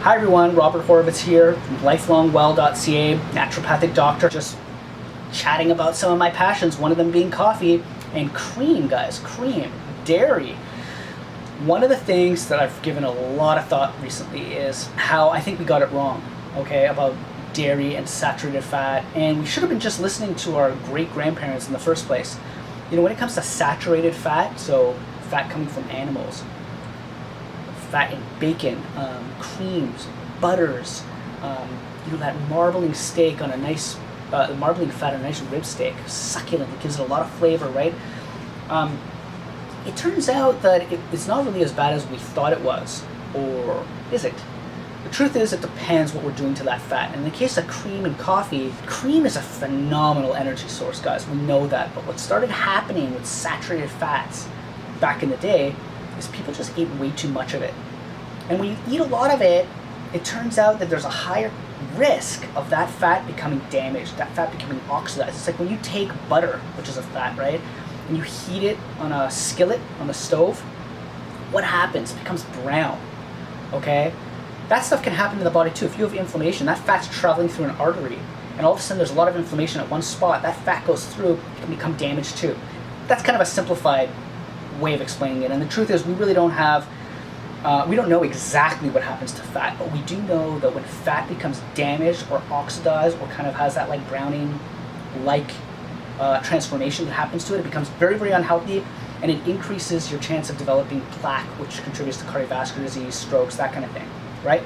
Hi everyone, Robert Horovitz here from lifelongwell.ca, naturopathic doctor, just chatting about some of my passions, one of them being coffee and cream, guys, cream, dairy. One of the things that I've given a lot of thought recently is how I think we got it wrong, okay, about dairy and saturated fat, and we should have been just listening to our great-grandparents in the first place. You know, when it comes to saturated fat, so fat coming from animals, fat in bacon, creams, butters, you know, that marbling steak on a nice, marbling fat on a nice rib steak, succulent, it gives it a lot of flavor, right? It turns out that it's not really as bad as we thought it was, or is it? The truth is, it depends what we're doing to that fat. And in the case of cream and coffee, cream is a phenomenal energy source, guys, we know that. But what started happening with saturated fats back in the day is people just ate way too much of it. And when you eat a lot of it, it turns out that there's a higher risk of that fat becoming damaged, that fat becoming oxidized. It's like when you take butter, which is a fat, right, and you heat it on a skillet on the stove, what happens? It becomes brown, okay? That stuff can happen in the body too. If you have inflammation, that fat's traveling through an artery, and all of a sudden there's a lot of inflammation at one spot, that fat goes through, it can become damaged too. That's kind of a simplified way of explaining it, and the truth is we really don't have, we don't know exactly what happens to fat, but we do know that when fat becomes damaged or oxidized or kind of has that like browning-like transformation that happens to it, it becomes very, very unhealthy, and it increases your chance of developing plaque, which contributes to cardiovascular disease, strokes, that kind of thing, right?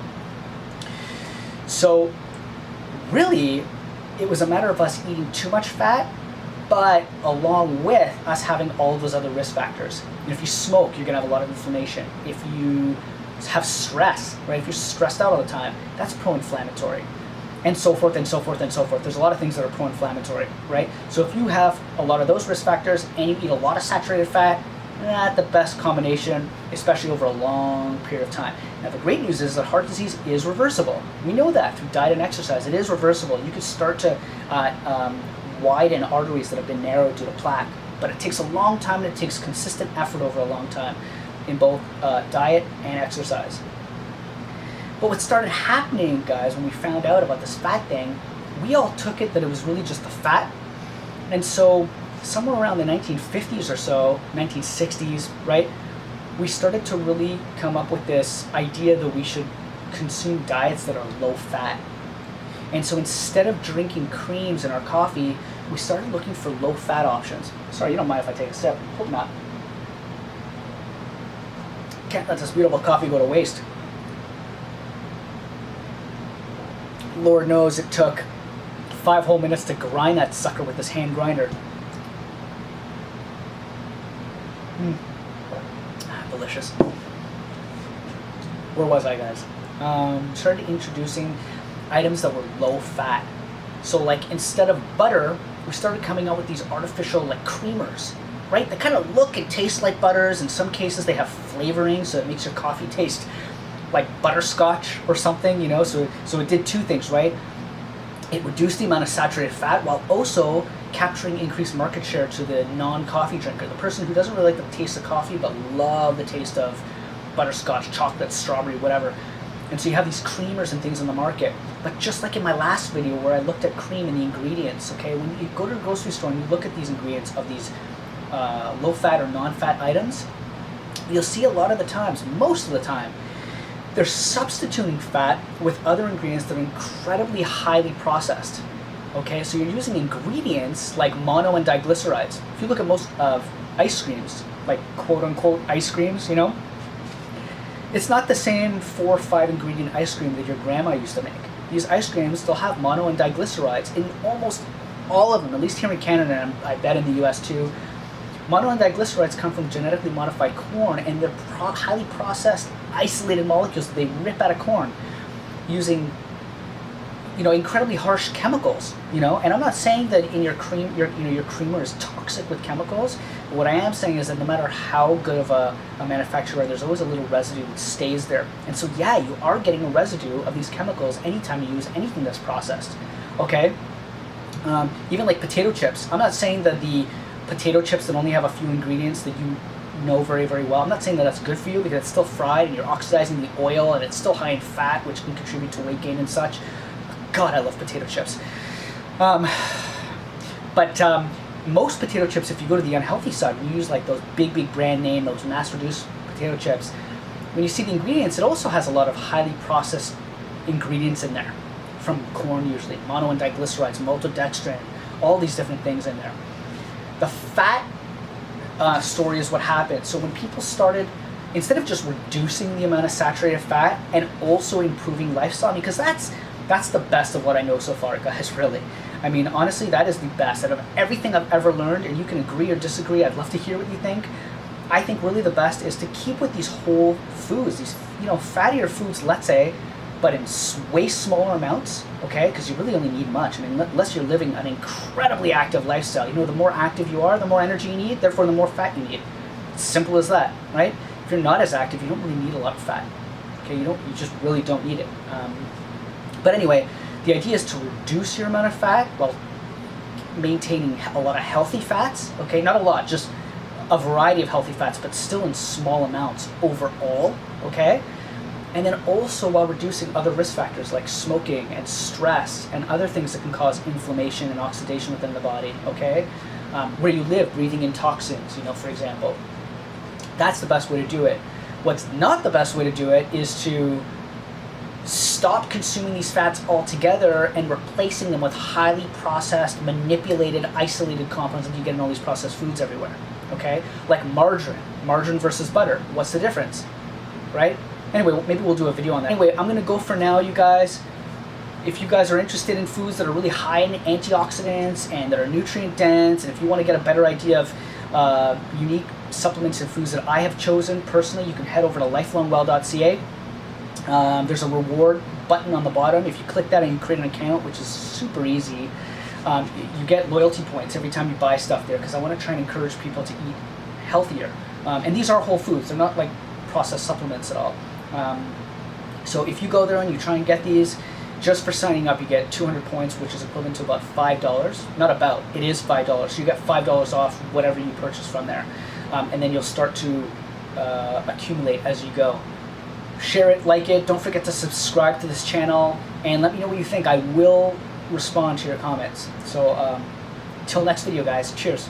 So really, it was a matter of us eating too much fat, but along with us having all of those other risk factors. And if you smoke, you're gonna have a lot of inflammation. If you have stress, right, if you're stressed out all the time, that's pro-inflammatory, and so forth and so forth and so forth. There's a lot of things that are pro-inflammatory, right? So if you have a lot of those risk factors and you eat a lot of saturated fat, not the best combination, especially over a long period of time. Now the great news is that heart disease is reversible. We know that through diet and exercise. It is reversible. You can start to widen arteries that have been narrowed due to plaque, but it takes a long time and it takes consistent effort over a long time in both diet and exercise. But what started happening, guys, when we found out about this fat thing, we all took it that it was really just the fat. And so somewhere around the 1950s or so, 1960s, right, we started to really come up with this idea that we should consume diets that are low fat. And so instead of drinking creams in our coffee, we started looking for low fat options. Sorry, you don't mind if I take a sip? Hope not. Can't let this beautiful coffee go to waste. Lord knows it took 5 whole minutes to grind that sucker with this hand grinder. Delicious. Where was I, guys? Started introducing items that were low fat. So like instead of butter, we started coming out with these artificial like creamers, right? They kind of look and taste like butters. In some cases they have flavoring, so it makes your coffee taste like butterscotch or something, you know? So it did two things, right? It reduced the amount of saturated fat while also capturing increased market share to the non-coffee drinker, the person who doesn't really like the taste of coffee but love the taste of butterscotch, chocolate, strawberry, whatever. And so you have these creamers and things on the market. But just like in my last video where I looked at cream and the ingredients, okay, when you go to the grocery store and you look at these ingredients of these low-fat or non-fat items, you'll see a lot of the times, most of the time, they're substituting fat with other ingredients that are incredibly highly processed. Okay, so you're using ingredients like mono and diglycerides. If you look at most of ice creams, like quote-unquote ice creams, you know, it's not the same 4 or 5 ingredient ice cream that your grandma used to make. These ice creams still have mono and diglycerides in almost all of them, at least here in Canada, and I bet in the US too. Mono and diglycerides come from genetically modified corn, and they're highly processed, isolated molecules that they rip out of corn using, you know, incredibly harsh chemicals, you know. And I'm not saying that in your cream, your creamer is toxic with chemicals. But what I am saying is that no matter how good of a manufacturer, there's always a little residue that stays there. And so yeah, you are getting a residue of these chemicals anytime you use anything that's processed. Okay, even like potato chips. I'm not saying that the potato chips that only have a few ingredients that you know very, very well. I'm not saying that that's good for you because it's still fried and you're oxidizing the oil and it's still high in fat, which can contribute to weight gain and such. God, I love potato chips. Most potato chips, if you go to the unhealthy side, we use like those big brand name, those mass-produced potato chips. When you see the ingredients, it also has a lot of highly processed ingredients in there, from corn usually, mono and diglycerides, maltodextrin, all these different things in there. The fat story is what happened. So when people started, instead of just reducing the amount of saturated fat and also improving lifestyle, because that's the best of what I know so far, guys, really. I mean, honestly, that is the best out of everything I've ever learned, and you can agree or disagree. I'd love to hear what you think. I think really the best is to keep with these whole foods, these, fattier foods, let's say, but in way smaller amounts, okay? Because you really only need much. I mean, unless you're living an incredibly active lifestyle. The more active you are, the more energy you need, therefore the more fat you need. It's simple as that, right? If you're not as active, you don't really need a lot of fat, okay? You just really don't need it. But anyway, the idea is to reduce your amount of fat while maintaining a lot of healthy fats, okay? Not a lot, just a variety of healthy fats, but still in small amounts overall, okay? And then also while reducing other risk factors like smoking and stress and other things that can cause inflammation and oxidation within the body, okay? Where you live, breathing in toxins, for example. That's the best way to do it. What's not the best way to do it is to stop consuming these fats altogether and replacing them with highly processed, manipulated, isolated compounds that you get in all these processed foods everywhere, okay? Like margarine versus butter. What's the difference, right? Anyway, maybe we'll do a video on that. Anyway, I'm gonna go for now, you guys. If you guys are interested in foods that are really high in antioxidants and that are nutrient dense, and if you want to get a better idea of unique supplements and foods that I have chosen personally, you can head over to lifelongwell.ca. There's a reward button on the bottom. If you click that and you create an account, which is super easy, you get loyalty points every time you buy stuff there, because I want to try and encourage people to eat healthier. And these are whole foods. They're not like processed supplements at all. So if you go there and you try and get these, just for signing up you get 200 points, which is equivalent to about $5. Not about, it is $5. So you get $5 off whatever you purchase from there. And then you'll start to accumulate as you go. Share it, like it, don't forget to subscribe to this channel, and let me know what you think. I will respond to your comments. So till next video, guys. Cheers.